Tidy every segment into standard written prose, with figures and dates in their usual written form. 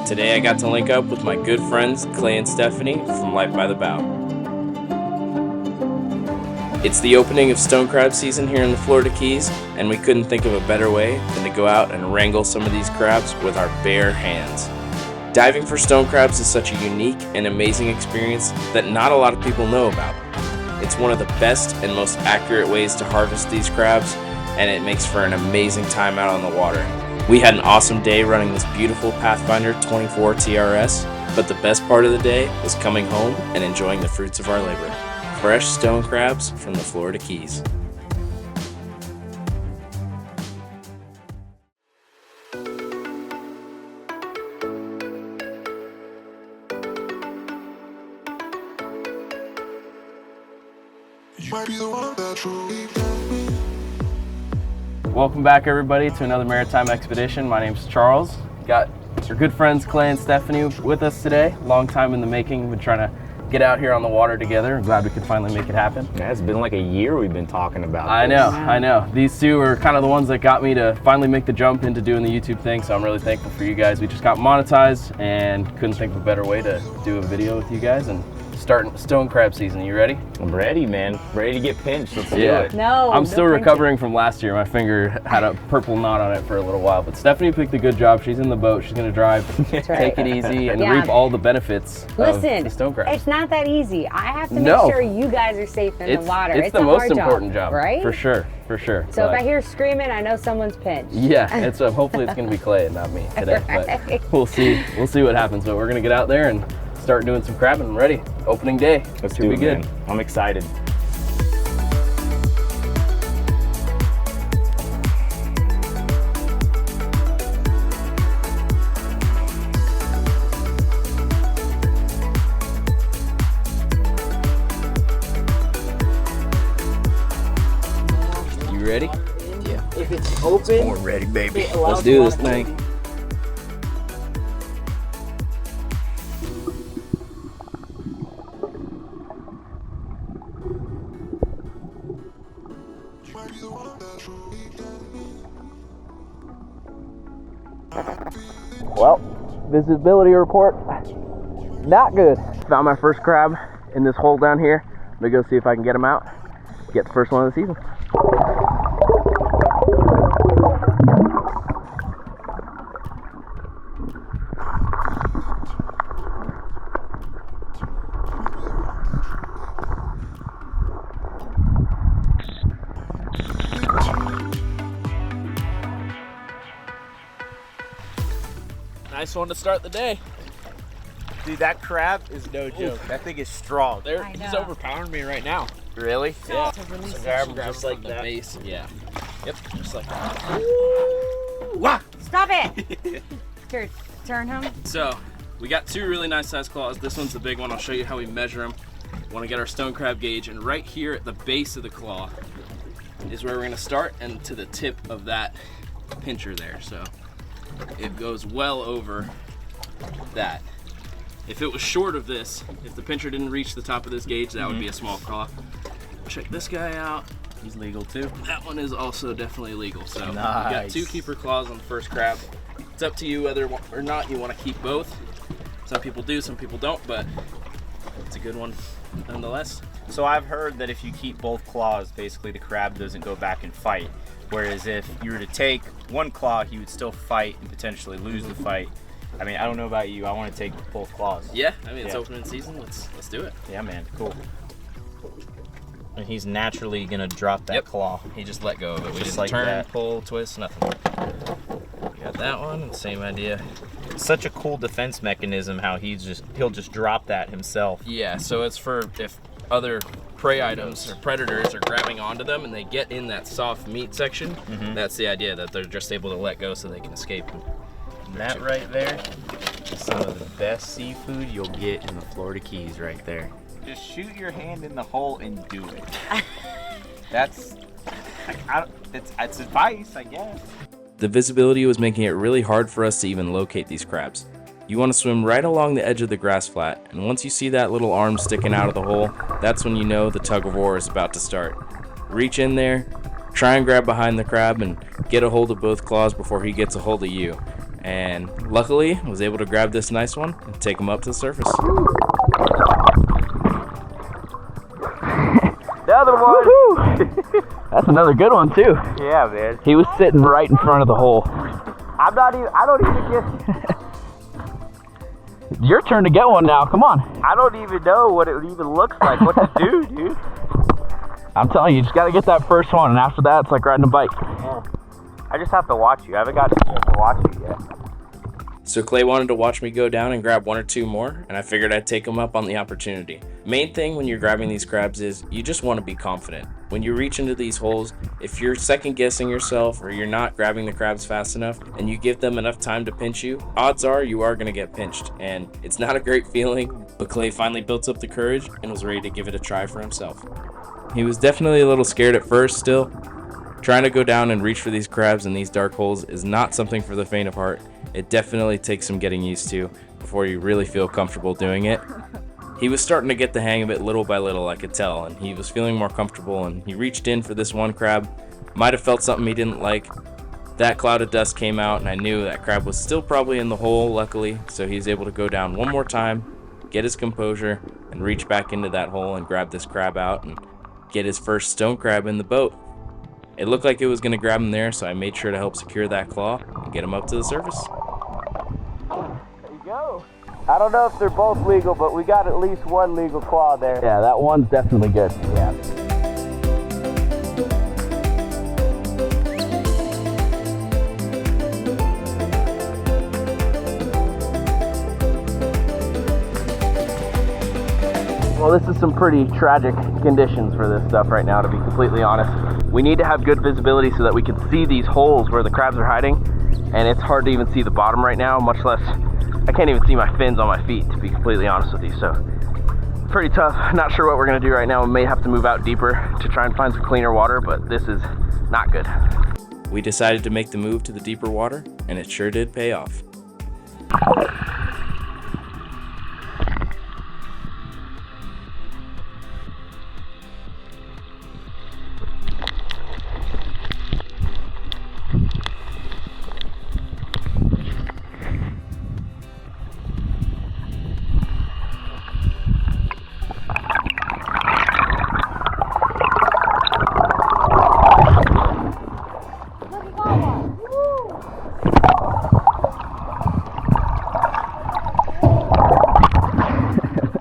Today I got to link up with my good friends Clay and Stephanie from Life by the Bow. It's the opening of stone crab season here in the Florida Keys, and we couldn't think of a better way than to go out and wrangle some of these crabs with our bare hands. Diving for stone crabs is such a unique and amazing experience that not a lot of people know about. It's one of the best and most accurate ways to harvest these crabs, and it makes for an amazing time out on the water. We had an awesome day running this beautiful Pathfinder 24 TRS, but the best part of the day was coming home and enjoying the fruits of our labor. Fresh stone crabs from the Florida Keys. Welcome back, everybody, to another maritime expedition. My name's Charles. Got our good friends Clay and Stephanie with us today. Long time in the making. We've been trying to get out here on the water together. I'm glad we could finally make it happen. Yeah, it's been like a year we've been talking about I know. These two are kind of the ones that got me to finally make the jump into doing the YouTube thing, so I'm really thankful for you guys. We just got monetized and couldn't think of a better way to do a video with you guys and starting stone crab season. You ready? I'm ready, man. Ready to get pinched. Let's do it. I'm still recovering from last year. My finger had a purple knot on it for a little while, but Stephanie picked a good job. She's in the boat. She's going to drive, take it easy, and reap all the benefits of the stone crab. It's not that easy. I have to make sure you guys are safe in the water. It's the most important job, right? For sure. So if I hear screaming, I know someone's pinched. Yeah, hopefully it's going to be Clay and not me today. But we'll see what happens. But we're going to get out there and start doing some crabbing. I'm ready. Opening day. Let's do it, good. Man. I'm excited. You ready? Yeah. If it's open, we're ready, baby. Let's do this thing. Well, visibility report, not good. Found my first crab in this hole down here. I'm gonna go see if I can get him out. Get the first one of the season. Nice one to start the day. Dude, that crab is no joke. That thing is strong. He's overpowering me right now. Really? Yeah. To release So it. grab him just like that. Base. Yeah. Yep. Just like that. Stop it! Turn him. So we got two really nice sized claws. This one's the big one. I'll show you how we measure them. Want to get our stone crab gauge, and right here at the base of the claw is where we're going to start, and to the tip of that pincher there. So it goes well over that. If it was short of this, if the pincher didn't reach the top of this gauge, that would be a small claw. Check this guy out. He's legal too. That one is also definitely legal. So we nice. got two keeper claws on the first crab. It's up to you whether or not you want to keep both. Some people do, some people don't, but it's a good one nonetheless. So I've heard that if you keep both claws, basically the crab doesn't go back and fight. Whereas if you were to take one claw, he would still fight and potentially lose the fight. I mean, I don't know about you. I want to take both claws. Yeah, I mean, it's opening season. Let's do it. Yeah, man. Cool. And he's naturally going to drop that claw. He just let go of it. We Just didn't like turn, that. pull, twist, nothing. We got that one, and same idea. Such a cool defense mechanism how he'll just drop that himself. Yeah, so it's for if other prey items or predators are grabbing onto them and they get in that soft meat section, that's the idea, that they're just able to let go so they can escape. And that right there is some of the best seafood you'll get in the Florida Keys right there. Just shoot your hand in the hole and do it. That's advice, I guess. The visibility was making it really hard for us to even locate these crabs. You want to swim right along the edge of the grass flat, and once you see that little arm sticking out of the hole, that's when you know the tug of war is about to start. Reach in there, try and grab behind the crab, and get a hold of both claws before he gets a hold of you. and luckily was able to grab this nice one and take him up to the surface. Another one. That's another good one too. Yeah, man. He was sitting right in front of the hole. I don't even get. Your turn to get one now. Come on. I don't even know what it even looks like. What to do, dude? I'm telling you, you just got to get that first one, and after that, it's like riding a bike. I just have to watch you. I haven't got a chance to watch you yet. So Clay wanted to watch me go down and grab one or two more, and I figured I'd take him up on the opportunity. Main thing when you're grabbing these crabs is you just want to be confident. When you reach into these holes, if you're second guessing yourself or you're not grabbing the crabs fast enough and you give them enough time to pinch you, odds are you are going to get pinched. And it's not a great feeling, but Clay finally built up the courage and was ready to give it a try for himself. He was definitely a little scared at first still. Trying to go down and reach for these crabs in these dark holes is not something for the faint of heart. It definitely takes some getting used to before you really feel comfortable doing it. He was starting to get the hang of it little by little, I could tell, and he was feeling more comfortable, and he reached in for this one crab. Might have felt something he didn't like. That cloud of dust came out, and I knew that crab was still probably in the hole, luckily, so he was able to go down one more time, get his composure, and reach back into that hole and grab this crab out and get his first stone crab in the boat. It looked like it was going to grab him there, so I made sure to help secure that claw and get him up to the surface. There you go. I don't know if they're both legal, but we got at least one legal claw there. Yeah, that one's definitely good. Yeah. Well, this is some pretty tragic conditions for this stuff right now, to be completely honest. We need to have good visibility so that we can see these holes where the crabs are hiding, and it's hard to even see the bottom right now, much less, I can't even see my fins on my feet, to be completely honest with you, so pretty tough. Not sure what we're gonna do right now. We may have to move out deeper to try and find some cleaner water, but this is not good. We decided to make the move to the deeper water, and it sure did pay off.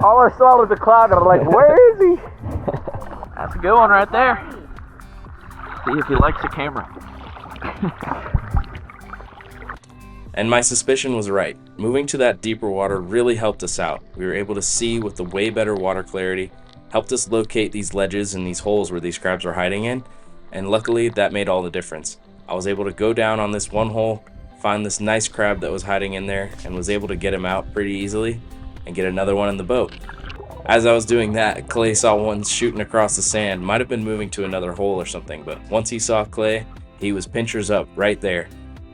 All I saw was a cloud, and I'm like, where is he? That's a good one right there. See if he likes the camera. And my suspicion was right. Moving to that deeper water really helped us out. We were able to see with the way better water clarity, helped us locate these ledges and these holes where these crabs were hiding in, and luckily that made all the difference. I was able to go down on this one hole, find this nice crab that was hiding in there, and was able to get him out pretty easily and get another one in the boat. As I was doing that, Clay saw one shooting across the sand. Might have been moving to another hole or something, but once he saw Clay, he was pinchers up right there.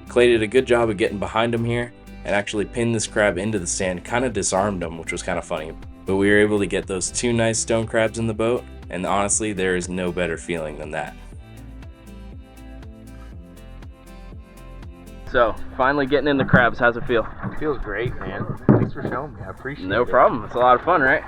Clay did a good job of getting behind him here and actually pinned this crab into the sand, kind of disarmed him, which was kind of funny. But we were able to get those two nice stone crabs in the boat, and honestly, there is no better feeling than that. So, finally getting in the crabs, how's it feel? It feels great, man. Thanks for showing me. I appreciate it. No problem. It's a lot of fun, right?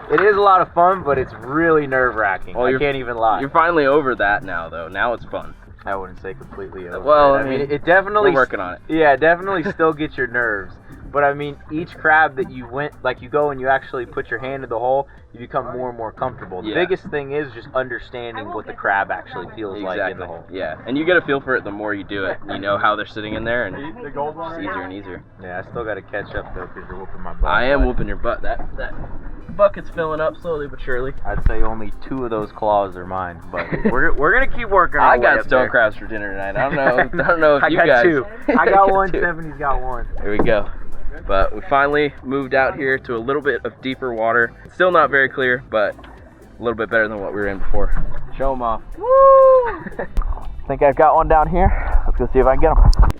It is a lot of fun, but it's really nerve-wracking. Well, I can't even lie. You're finally over that now, though. Now it's fun. I wouldn't say completely over. Well, I mean, it definitely... We're working on it. Yeah, it definitely still gets your nerves. But I mean, each crab that you went, like you go and you actually put your hand in the hole, you become more and more comfortable. The biggest thing is just understanding what the crab actually feels like in the hole. Yeah, and you get a feel for it the more you do it. You know how they're sitting in there, and it's easier and easier. Yeah, I still got to catch up though, because you're whooping my butt. I am whooping your butt. That bucket's filling up slowly but surely. I'd say only 2 of those claws are mine, but we're gonna keep working. I got stone crabs for dinner tonight. I don't know if you guys. 2. I got 1. Stephanie's got 1. There we go. But we finally moved out here to a little bit of deeper water. Still not very clear, but a little bit better than what we were in before. Show them off. Woo! Think I've got one down here. Let's go see if I can get them.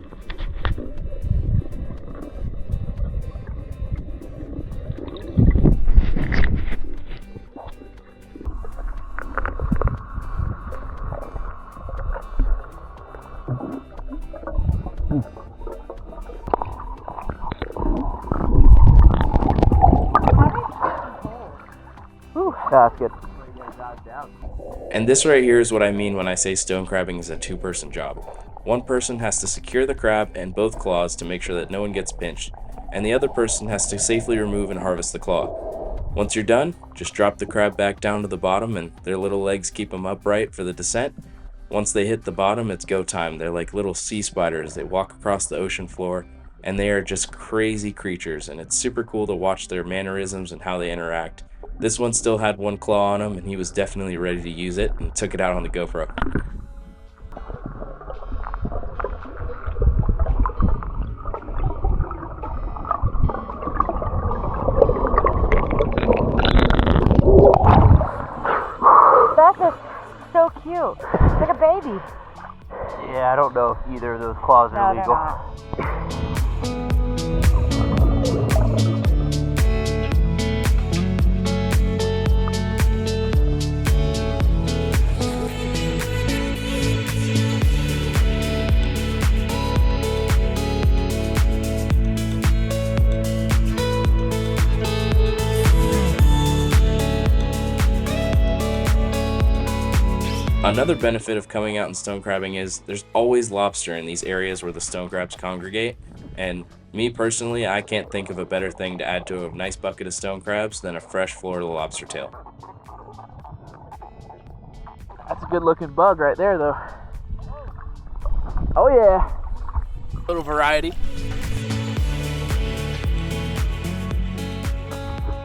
That's good. And this right here is what I mean when I say stone crabbing is a two-person job. One person has to secure the crab and both claws to make sure that no one gets pinched, and the other person has to safely remove and harvest the claw. Once you're done, just drop the crab back down to the bottom and their little legs keep them upright for the descent. Once they hit the bottom, it's go time. They're like little sea spiders. They walk across the ocean floor, and they are just crazy creatures, and it's super cool to watch their mannerisms and how they interact. This one still had one claw on him, and he was definitely ready to use it and took it out on the GoPro. That's so cute. It's like a baby. Yeah, I don't know if either of those claws are No, legal. they're not. Another benefit of coming out and stone crabbing is there's always lobster in these areas where the stone crabs congregate, and me personally, I can't think of a better thing to add to a nice bucket of stone crabs than a fresh Florida lobster tail. That's a good looking bug right there though. Oh yeah. A little variety.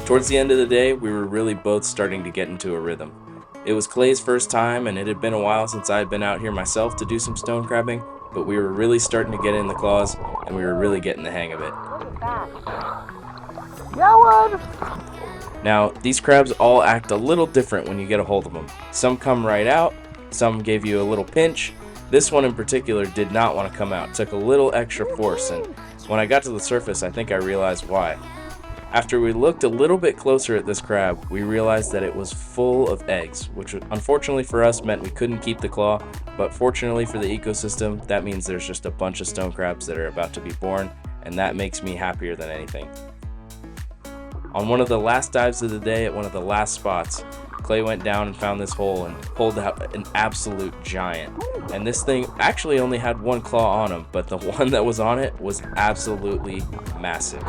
Towards the end of the day, we were really both starting to get into a rhythm. It was Clay's first time, and it had been a while since I had been out here myself to do some stone crabbing, but we were really starting to get in the claws, and we were really getting the hang of it. Yeah, one! Now, these crabs all act a little different when you get a hold of them. Some come right out, some gave you a little pinch. This one in particular did not want to come out, it took a little extra force, and when I got to the surface, I think I realized why. After we looked a little bit closer at this crab, we realized that it was full of eggs, which unfortunately for us meant we couldn't keep the claw, but fortunately for the ecosystem, that means there's just a bunch of stone crabs that are about to be born, and that makes me happier than anything. On one of the last dives of the day at one of the last spots, Clay went down and found this hole and pulled out an absolute giant. And this thing actually only had one claw on him, but the one that was on it was absolutely massive.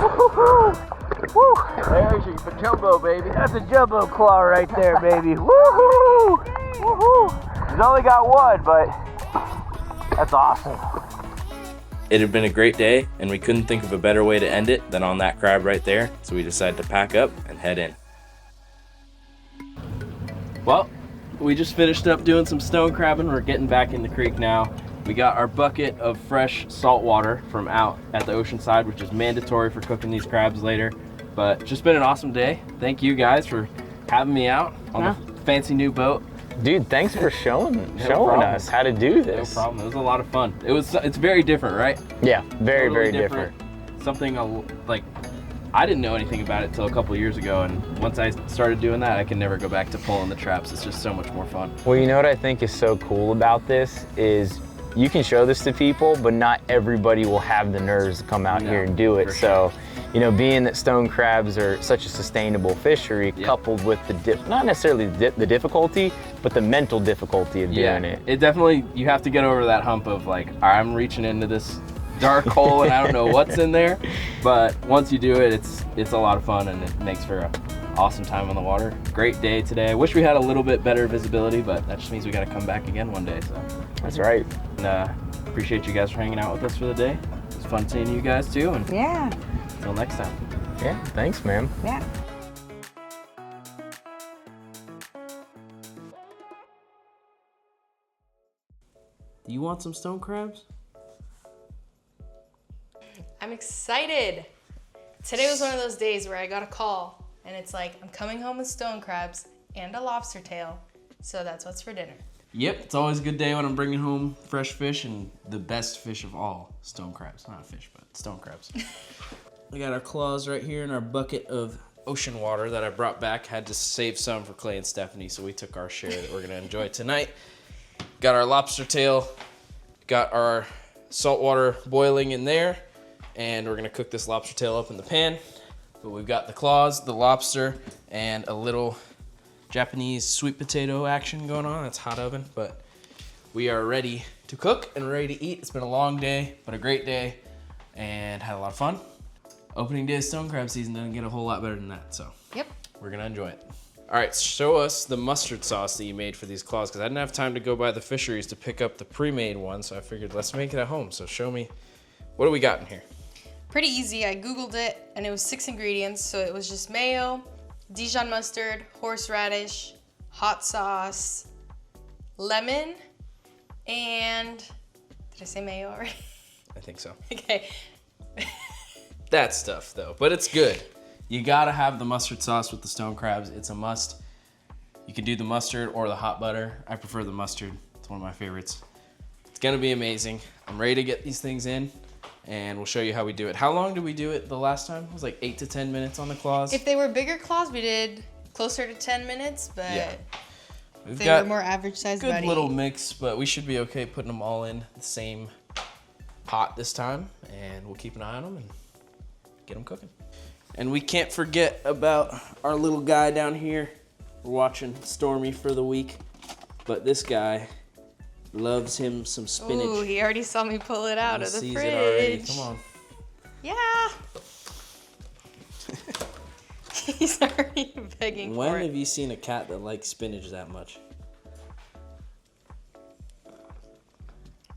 Woo! There's your jumbo, baby. That's a jumbo claw right there, baby. Woohoo! Woohoo! He's only got one, but that's awesome. It had been a great day, and we couldn't think of a better way to end it than on that crab right there, so we decided to pack up and head in. Well, we just finished up doing some stone crabbing. We're getting back in the creek now. We got our bucket of fresh salt water from out at the ocean side, which is mandatory for cooking these crabs later. But just been an awesome day. Thank you guys for having me out on the fancy new boat. Dude, thanks for showing us how to do this. No problem. It was a lot of fun. It's very different, right? Yeah, very, Totally very different. Something like I didn't know anything about it until a couple years ago, and once I started doing that, I can never go back to pulling the traps. It's just so much more fun. Well, you know what I think is so cool about this is you can show this to people, but not everybody will have the nerves to come out here and do it. So, you know, being that stone crabs are such a sustainable fishery, coupled with not necessarily the difficulty, but the mental difficulty of doing it. It definitely, you have to get over that hump of like, I'm reaching into this dark hole and I don't know what's in there. But once you do it, it's a lot of fun, and it makes for an awesome time on the water. Great day today. I wish we had a little bit better visibility, but that just means we got to come back again one day. So that's right. And appreciate you guys for hanging out with us for the day. It's fun seeing you guys too. And until next time. Yeah, thanks, man. Yeah. Do you want some stone crabs? I'm excited. Today was one of those days where I got a call and it's like, I'm coming home with stone crabs and a lobster tail. So that's what's for dinner. Yep, it's always a good day when I'm bringing home fresh fish and the best fish of all, stone crabs. Not fish, but stone crabs. We got our claws right here in our bucket of ocean water that I brought back. Had to save some for Clay and Stephanie, so we took our share that we're gonna enjoy tonight. Got our lobster tail, got our salt water boiling in there, and we're gonna cook this lobster tail up in the pan. But we've got the claws, the lobster, and a little Japanese sweet potato action going on. It's hot oven, but we are ready to cook and ready to eat. It's been a long day, but a great day, and had a lot of fun. Opening day of stone crab season doesn't get a whole lot better than that, so Yep. we're gonna enjoy it. All right, show us the mustard sauce that you made for these claws, because I didn't have time to go by the fisheries to pick up the pre-made one, so I figured let's make it at home. So show me, what do we got in here? Pretty easy. I Googled it, and it was 6 ingredients. So it was just mayo, Dijon mustard, horseradish, hot sauce, lemon, and did I say mayo already? I think so. Okay. That stuff though, but it's good. You gotta have the mustard sauce with the stone crabs. It's a must. You can do the mustard or the hot butter. I prefer the mustard. It's one of my favorites. It's gonna be amazing. I'm ready to get these things in, and we'll show you how we do it. How long did we do it the last time? It was like 8 to 10 minutes on the claws. If they were bigger claws, we did closer to 10 minutes, but Yeah. if We've they got were more average size, good about little 8. mix, but we should be okay putting them all in the same pot this time, and we'll keep an eye on them and get them cooking. And we can't forget about our little guy down here. We're watching Stormy for the week, but this guy loves him some spinach. Ooh, he already saw me pull it out He of the sees fridge. it already. Come on. Yeah. He's already begging When for have it. you seen a cat that likes spinach that much?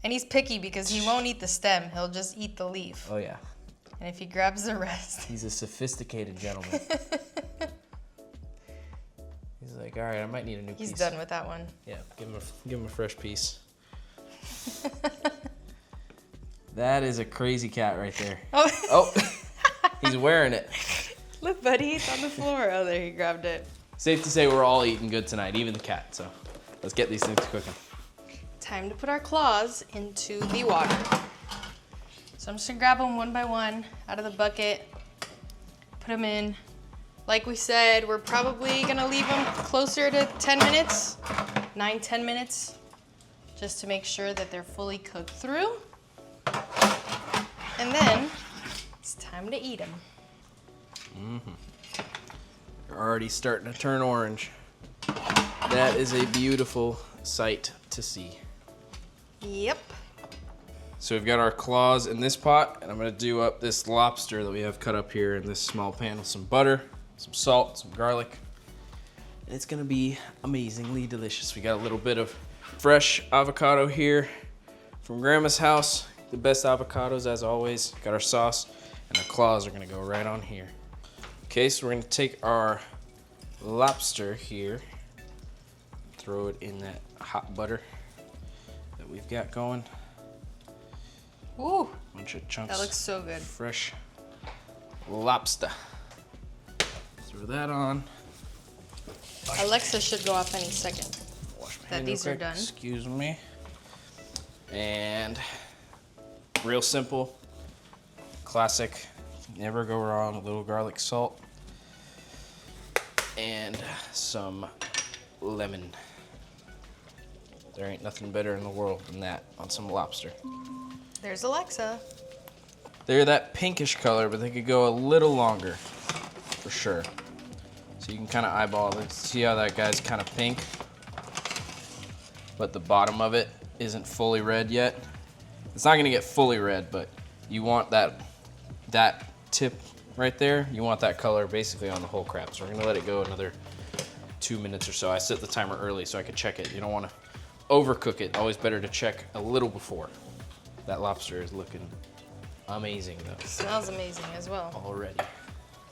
And he's picky because he won't eat the stem. He'll just eat the leaf. Oh yeah, And if he grabs the rest. he's a sophisticated gentleman. He's like, all right, I might need a new He's piece. done with that one. Yeah, give him a fresh piece. That is a crazy cat right there. Oh, Oh, he's wearing it. look, buddy, it's on the floor. Oh, there, he grabbed it. Safe to say we're all eating good tonight, even the cat. So let's get these things cooking. Time to put our claws into the water. So I'm just gonna grab them one by one out of the bucket, put them in. Like we said, we're probably gonna leave them closer to 10 minutes, 9-10 minutes, just to make sure that they're fully cooked through. And then it's time to eat them. They're already starting to turn orange. That is a beautiful sight to see. Yep. So we've got our claws in this pot, and I'm gonna do up this lobster that we have cut up here in this small pan with some butter, some salt, some garlic. And it's gonna be amazingly delicious. We got a little bit of fresh avocado here from Grandma's house. The best avocados as always. Got our sauce, and our claws are gonna go right on here. Okay, so we're gonna take our lobster here, throw it in that hot butter that we've got going. Ooh, Bunch of chunks. that looks so good. Fresh lobster. Throw that on. Alexa should go off any second. Wash my That hand these real are quick. done. Excuse me. And real simple, classic. Never go wrong. A little garlic salt and some lemon. There ain't nothing better in the world than that on some lobster. There's Alexa. They're that pinkish color, but they could go a little longer, for sure. So you can kind of eyeball it. See how that guy's kind of pink, but the bottom of it isn't fully red yet. It's not gonna get fully red, but you want that tip right there. You want that color basically on the whole crab. So we're gonna let it go another 2 minutes or so. I set the timer early so I could check it. You don't want to overcook it. Always better to check a little before. That lobster is looking amazing though. Smells amazing as well. Already.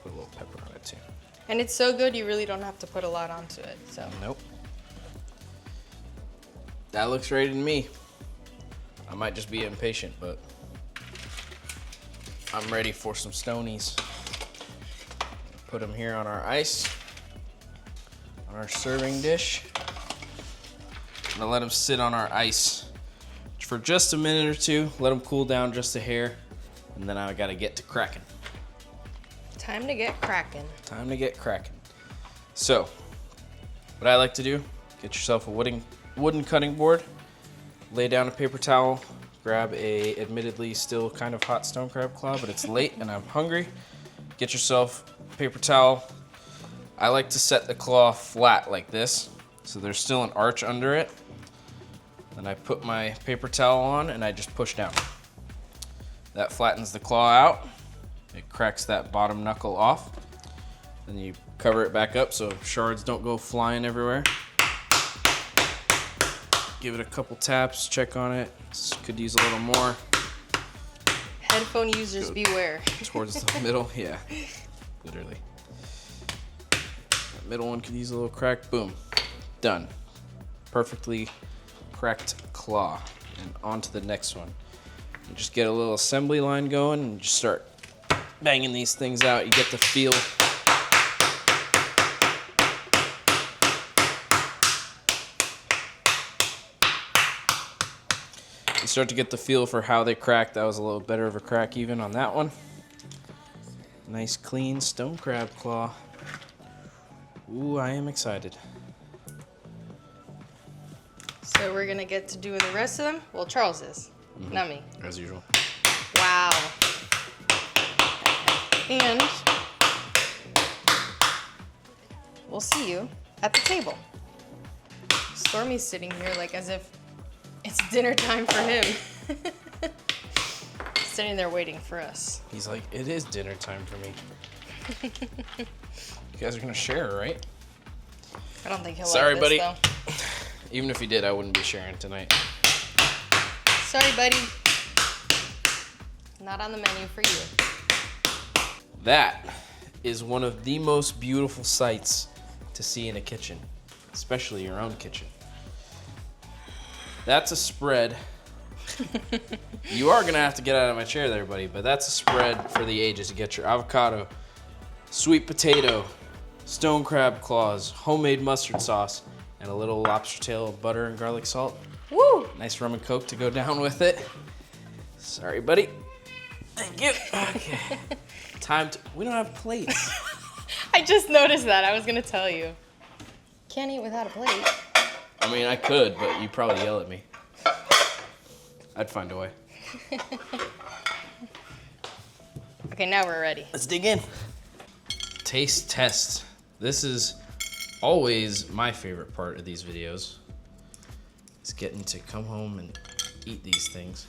Put a little pepper on it too. And it's so good, you really don't have to put a lot onto it. So Nope. That looks ready to me. I might just be impatient, but I'm ready for some stonies. Put them here on our ice, on our serving dish. I'm gonna let them sit on our ice for just a minute or two. Let them cool down just a hair, and then I gotta get to cracking. time to get cracking. Time to get cracking. So, what I like to do, get yourself a wooden cutting board, lay down a paper towel, grab a admittedly still kind of hot stone crab claw, but it's late and I'm hungry. Get yourself a paper towel, I like to set the claw flat like this, so there's still an arch under it. Then I put my paper towel on and I just push down. That flattens the claw out. It cracks that bottom knuckle off. Then you cover it back up so shards don't go flying everywhere. Give it a couple taps, check on it. Could use a little more. Headphone users beware. Towards the middle, yeah, literally. That middle one could use a little crack. Boom, done. Perfectly cracked claw. And on to the next one. You just get a little assembly line going and just start banging these things out. You get the feel. You start to get the feel for how they crack. That was a little better of a crack even on that one. Nice clean stone crab claw. Ooh, I am excited. So we're gonna get to do the rest of them? Well, Charles is, not me. As usual. Wow. And we'll see you at the table. Stormy's sitting here like as if it's dinner time for him. Sitting there waiting for us. He's like, it is dinner time for me. You guys are gonna share, right? I don't think he'll Sorry, like buddy. this, though. Even if he did, I wouldn't be sharing tonight. Sorry, buddy. Not on the menu for you. That is one of the most beautiful sights to see in a kitchen, especially your own kitchen. That's a spread. You are gonna have to get out of my chair there, buddy, but that's a spread for the ages. You get your avocado, sweet potato, stone crab claws, homemade mustard sauce, and a little lobster tail of butter and garlic salt. Woo! Nice rum and coke to go down with it. Sorry, buddy. Thank you. Okay. Time to, we don't have plates. I just noticed that. I was gonna tell you. Can't eat without a plate. I mean, I could, but you'd probably yell at me. I'd find a way. Okay, now we're ready. Let's dig in. Taste test. This is always my favorite part of these videos. Is getting to come home and eat these things.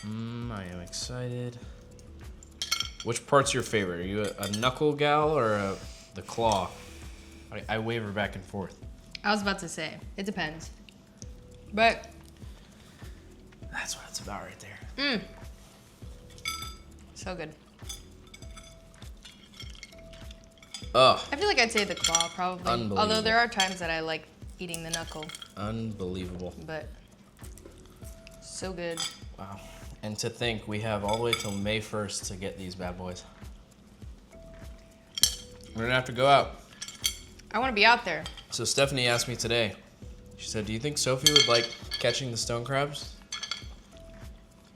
I am excited. Which part's your favorite? Are you a knuckle gal or the claw? I waver back and forth. I was about to say, it depends. But That's what it's about right there. so good. Ugh. I feel like I'd say the claw probably. Unbelievable. Although there are times that I like eating the knuckle, Unbelievable. but so good. Wow. And to think we have all the way till May 1st to get these bad boys. We're gonna have to go out. I want to be out there. So Stephanie asked me today, she said, do you think Sophie would like catching the stone crabs?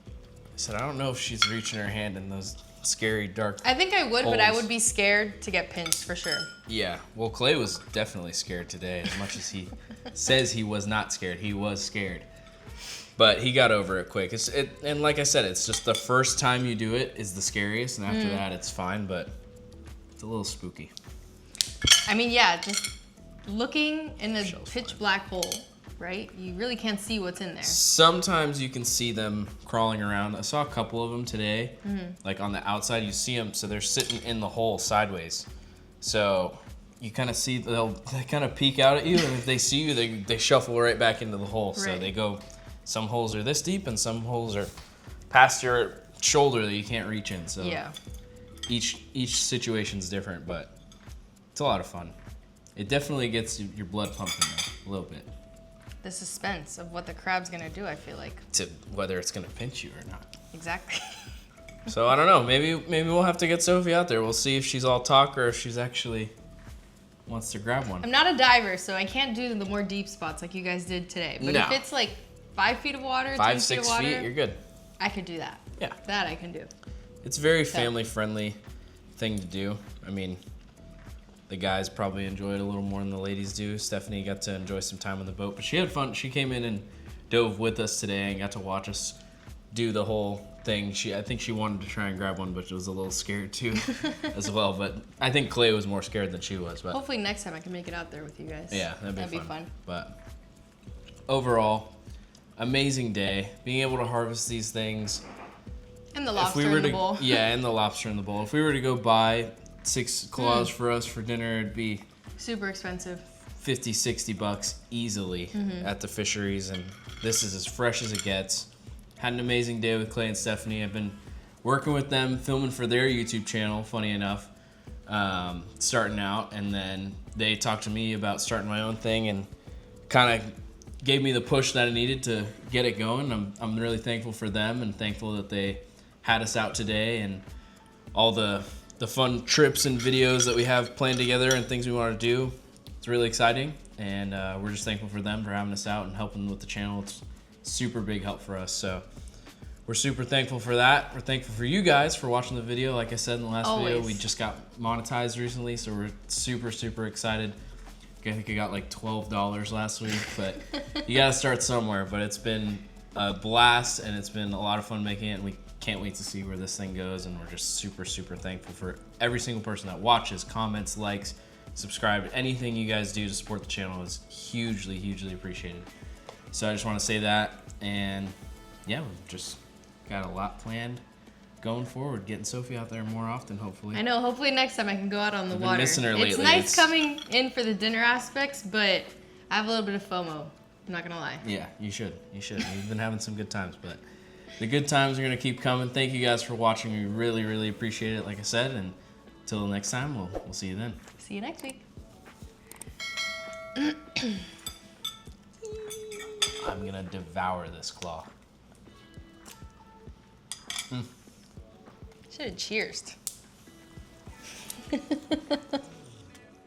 I said, I don't know if she's reaching her hand in those scary dark I think I would, but I holes. would be scared to get pinched for sure. Yeah, well, Clay was definitely scared today. As much as he says he was not scared, he was scared. But he got over it quick. And like I said, it's just the first time you do it is the scariest, and after that, it's fine. But it's a little spooky. I mean, yeah, just looking in the Shell's pitch fine. black hole, right? You really can't see what's in there. Sometimes you can see them crawling around. I saw a couple of them today. Like on the outside, you see them, so they're sitting in the hole sideways. So you kind of see they kind of peek out at you, and if they see you, they shuffle right back into the hole. So Right. they go. Some holes are this deep, and some holes are past your shoulder that you can't reach in. So Yeah. each situation's different, but it's a lot of fun. It definitely gets your blood pumping though, a little bit. The suspense of what the crab's gonna do, I feel like. To whether it's gonna pinch you or not. Exactly. So I don't know. Maybe we'll have to get Sophie out there. We'll see if she's all talk or if she's actually wants to grab one. I'm not a diver, so I can't do the more deep spots like you guys did today. But No. if it's like 5 feet of water, 5, 10 feet 6 of water, feet, you're good. I could do that. Yeah. That I can do. It's a very family friendly thing to do. I mean, the guys probably enjoy it a little more than the ladies do. Stephanie got to enjoy some time on the boat, but she had fun. She came in and dove with us today and got to watch us do the whole thing. I think she wanted to try and grab one, but she was a little scared too, as well. But I think Clay was more scared than she was. But hopefully next time I can make it out there with you guys. yeah, that'd be fun. fun. But overall, amazing day. Being able to harvest these things. And the lobster in the bowl. Yeah, and the lobster in the bowl. If we were to go buy 6 claws for us for dinner, it'd be super expensive. $50-$60 easily at the fisheries, and this is as fresh as it gets. Had an amazing day with Clay and Stephanie. I've been working with them, filming for their YouTube channel, funny enough, starting out, and then they talked to me about starting my own thing and kind of gave me the push that I needed to get it going. I'm really thankful for them and thankful that they had us out today and all the fun trips and videos that we have planned together and things we want to do. It's really exciting, and we're just thankful for them for having us out and helping with the channel. It's super big help for us, so we're super thankful for that. We're thankful for you guys for watching the video. Like I said in the last video, we just got monetized recently, so we're super excited. I think I got like $12 last week, but you gotta start somewhere. But it's been a blast, and it's been a lot of fun making it, and we can't wait to see where this thing goes, and we're just super thankful for every single person that watches, comments, likes, subscribe. Anything you guys do to support the channel is hugely appreciated. So I just want to say that, and yeah, we've just got a lot planned going forward, getting Sophie out there more often, hopefully. I know, hopefully next time I can go out on the water. Missing her lately. It's nice coming in for the dinner aspects, but I have a little bit of FOMO, I'm not gonna lie. Yeah, you should. We've been having some good times, but the good times are gonna keep coming. Thank you guys for watching. We really appreciate it, like I said, and until next time, we'll see you then. See you next week. I'm gonna devour this claw. Should have cheersed.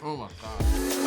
Oh my god.